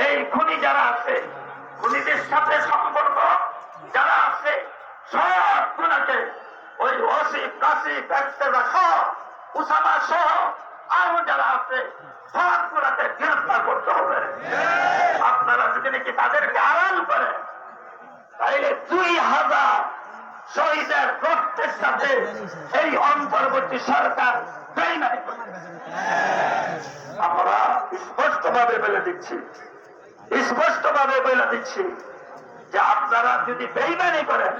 এই খুনি যারা আছে, খুনিদের সাথে সম্পর্ক যারা আছে, সবগুলোকে ওই ওসিফ কাসিফ একতেদা সহ উসামা সহ আরো যারা আছে সবগুলোকে গ্রেফতার করতে হবে। আপনারা যদি নাকি তাদেরকে আড়াল করে তাইলে 2000 শহীদের রক্তের সাথে এই অন্তর্বর্তী সরকার বেইমানি করবে। আমরা স্পষ্টভাবে বলে দিচ্ছি যে আপনারা যদি বেইমানি করেন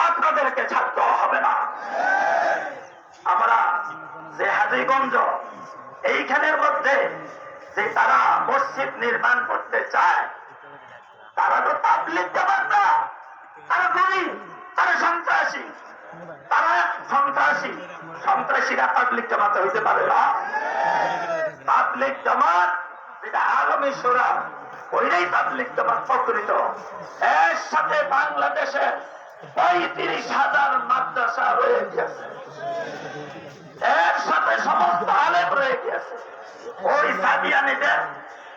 আপনাদেরকে ছাড়তে হবে না। আমরা যে হাজীগঞ্জ এইখানের মধ্যে যে তারা মসজিদ নির্মাণ করতে চায়, তারা তো তাবলীগ জামাত না, তারা গরিব, তারা সন্ত্রাসীরা তাবলীগ জামাতে হইতে পারে না। তাবলীগ জামাত যেটা আলমী শূরা, ওইটাই তাবলীগ জামাত প্রকৃত। এর সাথে বাংলাদেশের 35,000 মাদ্রাসা রয়ে গেছে, এর সাথে সমস্ত আলেম রয়ে গেছে। ওই সাদিয়ানীদের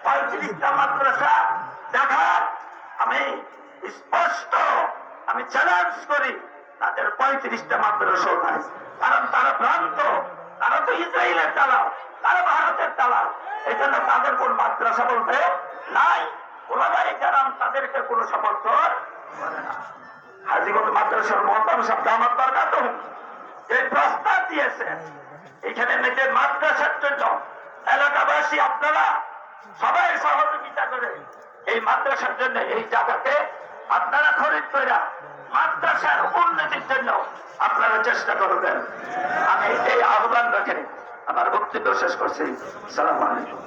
35টা মাদ্রাসা দেখার আমি চ্যালেঞ্জ করি, তাদের 35টা মাদ্রাসা নাই। কারণ তারা ভ্রান্ত, তারা তো ইসরায়েলের দালাল, তারা ভারতের দালাল। এই জন্য তাদের কোন মাদ্রাসা বলতে নাই। ওলামায়ে কেরাম তাদেরকে কোন সমর্থন করে না। হাজীগঞ্জ মাদ্রাসার মহতাম সাহেব আমার দরকার তো যে প্রস্তাব দিয়েছেন, এখানে নিজের মাদ্রাসার জন্য এলাকাবাসী আপনারা সবাই সহযোগিতা করে এই মাদ্রাসার জন্য এই জায়গাকে আপনারা খরিদ করে মাদ্রাসার উন্নতির জন্য আপনারা চেষ্টা করবেন। আমি এই আহ্বান রেখে আমার বক্তব্য শেষ করছি। আসসালামু আলাইকুম।